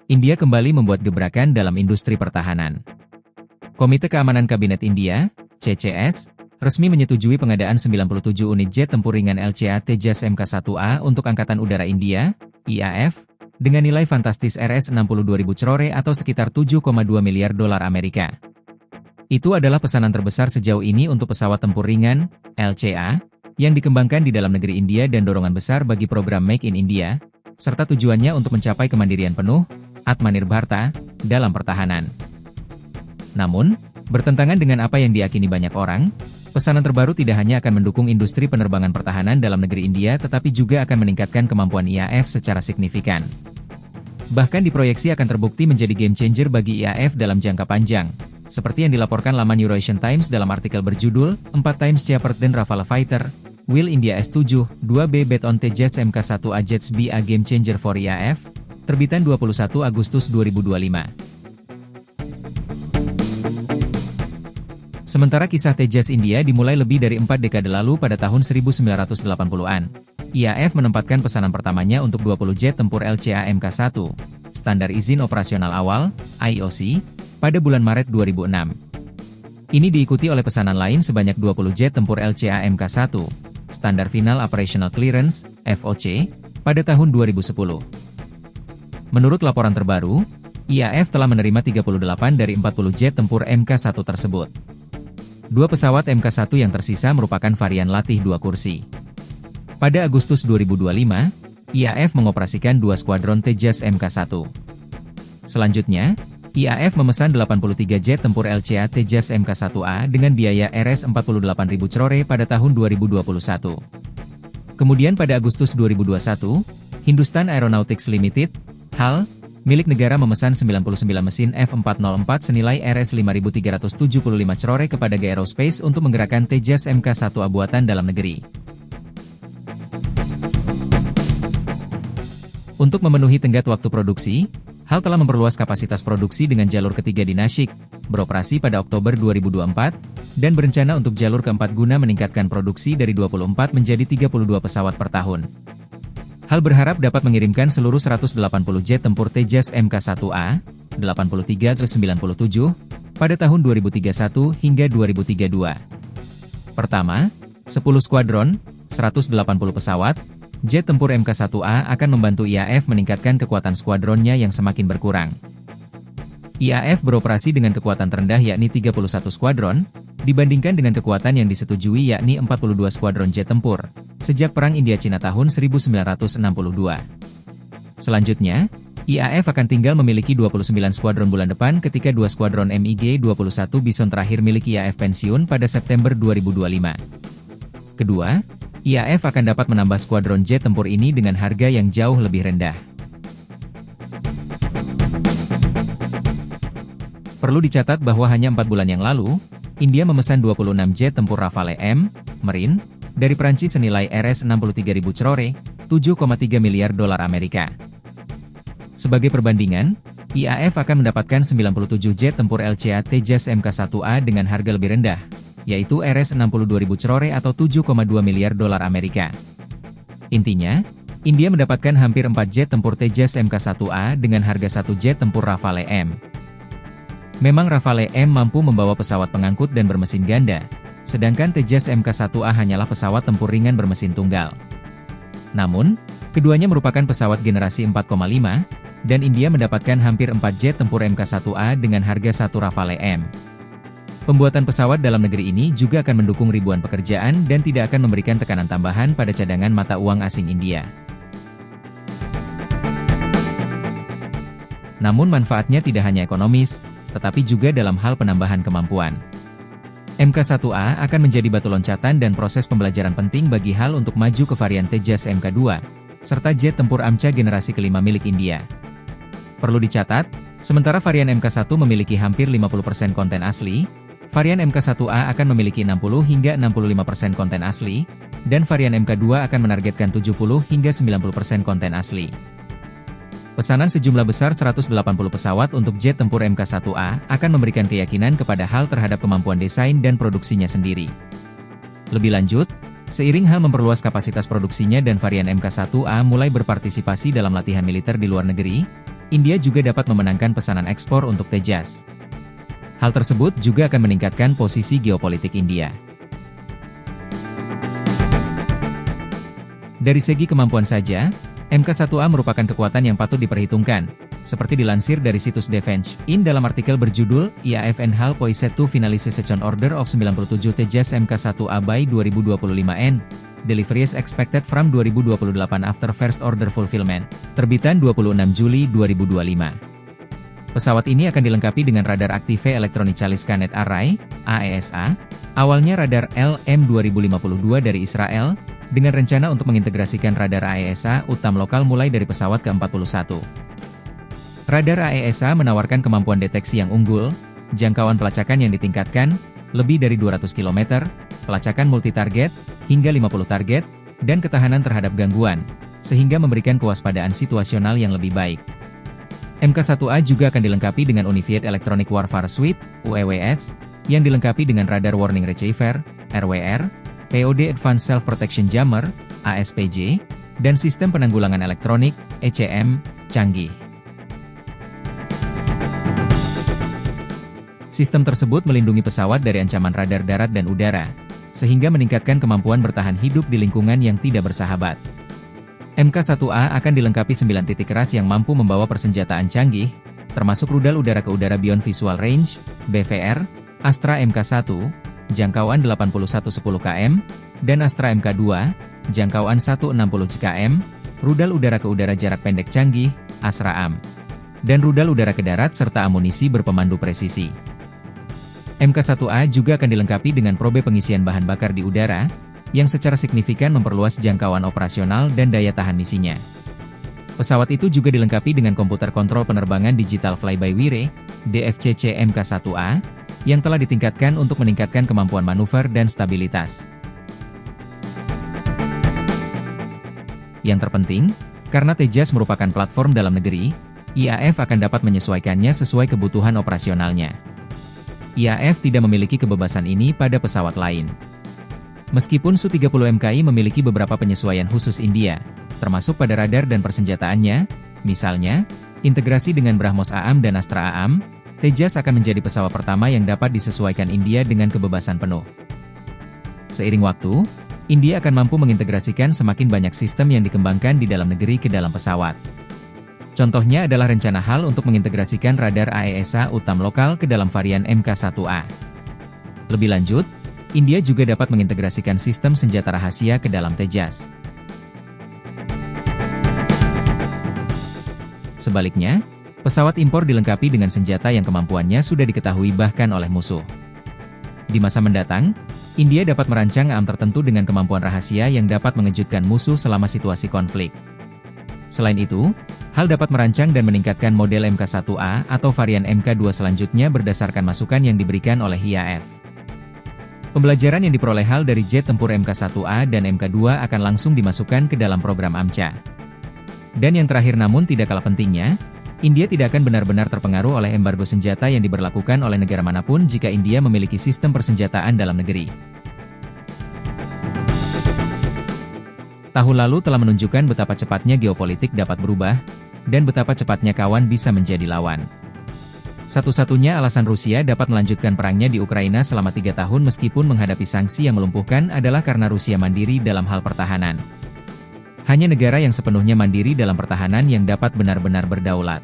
India kembali membuat gebrakan dalam industri pertahanan. Komite Keamanan Kabinet India, CCS, resmi menyetujui pengadaan 97 unit jet tempur ringan LCA Tejas Mk1A untuk Angkatan Udara India, IAF, dengan nilai fantastis Rs-62.000 crore atau sekitar 7,2 miliar dolar Amerika. Itu adalah pesanan terbesar sejauh ini untuk pesawat tempur ringan, LCA, yang dikembangkan di dalam negeri India dan dorongan besar bagi program Make in India, serta tujuannya untuk mencapai kemandirian penuh, Atmanirbharta, dalam pertahanan. Namun, bertentangan dengan apa yang diyakini banyak orang, pesanan terbaru tidak hanya akan mendukung industri penerbangan pertahanan dalam negeri India tetapi juga akan meningkatkan kemampuan IAF secara signifikan. Bahkan diproyeksi akan terbukti menjadi game changer bagi IAF dalam jangka panjang, seperti yang dilaporkan laman Eurasian Times dalam artikel berjudul 4 times cheaper than Rafale Fighter, Will India S7, 2B bet on Tejas Mk1A Jets be a game changer for IAF, terbitan 21 Agustus 2025. Sementara kisah Tejas India dimulai lebih dari 4 dekade lalu pada tahun 1980-an. IAF menempatkan pesanan pertamanya untuk 20 jet tempur LCA Mk1, Standar Izin Operasional Awal, IOC, pada bulan Maret 2006. Ini diikuti oleh pesanan lain sebanyak 20 jet tempur LCA Mk1, Standar Final Operational Clearance, FOC, pada tahun 2010. Menurut laporan terbaru, IAF telah menerima 38 dari 40 jet tempur Mk1 tersebut. 2 pesawat Mk1 yang tersisa merupakan varian latih 2 kursi. Pada Agustus 2025, IAF mengoperasikan 2 skuadron Tejas Mk1. Selanjutnya, IAF memesan 83 jet tempur LCA Tejas Mk1A dengan biaya Rs-48.000 crore pada tahun 2021. Kemudian pada Agustus 2021, Hindustan Aeronautics Limited, HAL, milik negara memesan 99 mesin F404 senilai Rs-5.375 crore kepada GE Aerospace untuk menggerakkan Tejas Mk1A buatan dalam negeri. Untuk memenuhi tenggat waktu produksi, HAL telah memperluas kapasitas produksi dengan jalur ketiga di Nashik, beroperasi pada Oktober 2024, dan berencana untuk jalur keempat guna meningkatkan produksi dari 24 menjadi 32 pesawat per tahun. HAL berharap dapat mengirimkan seluruh 180 jet tempur Tejas Mk1A, 83-97, pada tahun 2031 hingga 2032. Pertama, 10 skuadron, 180 pesawat, jet tempur Mk1A akan membantu IAF meningkatkan kekuatan skuadronnya yang semakin berkurang. IAF beroperasi dengan kekuatan terendah yakni 31 skuadron, dibandingkan dengan kekuatan yang disetujui yakni 42 skuadron jet tempur, sejak Perang India-Cina tahun 1962. Selanjutnya, IAF akan tinggal memiliki 29 skuadron bulan depan ketika 2 skuadron MiG-21 Bison terakhir milik IAF pensiun pada September 2025. Kedua, IAF akan dapat menambah skuadron jet tempur ini dengan harga yang jauh lebih rendah. Perlu dicatat bahwa hanya 4 bulan yang lalu, India memesan 26 jet tempur Rafale M, Marine, dari Prancis senilai Rs-63.000 crore, 7,3 miliar dolar Amerika. Sebagai perbandingan, IAF akan mendapatkan 97 jet tempur LCA Tejas Mk1A dengan harga lebih rendah, yaitu Rs-62.000 crore atau 7,2 miliar dolar Amerika. Intinya, India mendapatkan hampir 4 jet tempur Tejas Mk1A dengan harga 1 jet tempur Rafale M. Memang Rafale M mampu membawa pesawat pengangkut dan bermesin ganda, sedangkan Tejas Mk1A hanyalah pesawat tempur ringan bermesin tunggal. Namun, keduanya merupakan pesawat generasi 4,5, dan India mendapatkan hampir 4 jet tempur Mk1A dengan harga 1 Rafale M. Pembuatan pesawat dalam negeri ini juga akan mendukung ribuan pekerjaan dan tidak akan memberikan tekanan tambahan pada cadangan mata uang asing India. Namun manfaatnya tidak hanya ekonomis, tetapi juga dalam hal penambahan kemampuan. Mk1A akan menjadi batu loncatan dan proses pembelajaran penting bagi HAL untuk maju ke varian Tejas Mk2, serta jet tempur AMCA generasi kelima milik India. Perlu dicatat, sementara varian Mk1 memiliki hampir 50% konten asli, varian Mk1A akan memiliki 60 hingga 65% konten asli, dan varian Mk2 akan menargetkan 70 hingga 90% konten asli. Pesanan sejumlah besar 180 pesawat untuk jet tempur Mk1A akan memberikan keyakinan kepada HAL terhadap kemampuan desain dan produksinya sendiri. Lebih lanjut, seiring HAL memperluas kapasitas produksinya dan varian Mk1A mulai berpartisipasi dalam latihan militer di luar negeri, India juga dapat memenangkan pesanan ekspor untuk Tejas. Hal tersebut juga akan meningkatkan posisi geopolitik India. Dari segi kemampuan saja, Mk1A merupakan kekuatan yang patut diperhitungkan, seperti dilansir dari situs Defense In dalam artikel berjudul IAF Enhal Poiset to Finalization Order of 97 Tejas Mk1A by 2025N. Delivery is expected from 2028 after first order fulfillment. Terbitan 26 Juli 2025. Pesawat ini akan dilengkapi dengan radar Active Electronically Scanned Array, AESA, awalnya radar LM-2052 dari Israel, dengan rencana untuk mengintegrasikan radar AESA UTAM lokal mulai dari pesawat ke-41. Radar AESA menawarkan kemampuan deteksi yang unggul, jangkauan pelacakan yang ditingkatkan, lebih dari 200 km, pelacakan multi-target, hingga 50 target, dan ketahanan terhadap gangguan, sehingga memberikan kewaspadaan situasional yang lebih baik. Mk1A juga akan dilengkapi dengan Unified Electronic Warfare Suite, UEWS, yang dilengkapi dengan Radar Warning Receiver, RWR, POD Advanced Self-Protection Jammer, ASPJ, dan Sistem Penanggulangan Elektronik, ECM, canggih. Sistem tersebut melindungi pesawat dari ancaman radar darat dan udara, sehingga meningkatkan kemampuan bertahan hidup di lingkungan yang tidak bersahabat. Mk1A akan dilengkapi 9 titik keras yang mampu membawa persenjataan canggih, termasuk rudal udara-ke-udara Beyond Visual Range, BVR, Astra Mk1, jangkauan 8110 km, dan Astra Mk2, jangkauan 160 km, rudal udara-ke-udara jarak pendek canggih, ASRA-AM, dan rudal udara ke darat serta amunisi berpemandu presisi. Mk1A juga akan dilengkapi dengan probe pengisian bahan bakar di udara, yang secara signifikan memperluas jangkauan operasional dan daya tahan misinya. Pesawat itu juga dilengkapi dengan komputer kontrol penerbangan digital fly-by-wire, DFCC Mk1A, yang telah ditingkatkan untuk meningkatkan kemampuan manuver dan stabilitas. Yang terpenting, karena Tejas merupakan platform dalam negeri, IAF akan dapat menyesuaikannya sesuai kebutuhan operasionalnya. IAF tidak memiliki kebebasan ini pada pesawat lain. Meskipun Su-30 MKI memiliki beberapa penyesuaian khusus India, termasuk pada radar dan persenjataannya, misalnya, integrasi dengan BrahMos AM dan Astra AM, Tejas akan menjadi pesawat pertama yang dapat disesuaikan India dengan kebebasan penuh. Seiring waktu, India akan mampu mengintegrasikan semakin banyak sistem yang dikembangkan di dalam negeri ke dalam pesawat. Contohnya adalah rencana HAL untuk mengintegrasikan radar AESA UTAM lokal ke dalam varian Mk1A. Lebih lanjut, India juga dapat mengintegrasikan sistem senjata rahasia ke dalam Tejas. Sebaliknya, pesawat impor dilengkapi dengan senjata yang kemampuannya sudah diketahui bahkan oleh musuh. Di masa mendatang, India dapat merancang AM tertentu dengan kemampuan rahasia yang dapat mengejutkan musuh selama situasi konflik. Selain itu, HAL dapat merancang dan meningkatkan model Mk1A atau varian Mk2 selanjutnya berdasarkan masukan yang diberikan oleh IAF. Pembelajaran yang diperoleh HAL dari jet tempur Mk1A dan Mk2 akan langsung dimasukkan ke dalam program AMCA. Dan yang terakhir namun tidak kalah pentingnya, India tidak akan benar-benar terpengaruh oleh embargo senjata yang diberlakukan oleh negara manapun jika India memiliki sistem persenjataan dalam negeri. Tahun lalu telah menunjukkan betapa cepatnya geopolitik dapat berubah, dan betapa cepatnya kawan bisa menjadi lawan. Satu-satunya alasan Rusia dapat melanjutkan perangnya di Ukraina selama 3 tahun meskipun menghadapi sanksi yang melumpuhkan adalah karena Rusia mandiri dalam hal pertahanan. Hanya negara yang sepenuhnya mandiri dalam pertahanan yang dapat benar-benar berdaulat.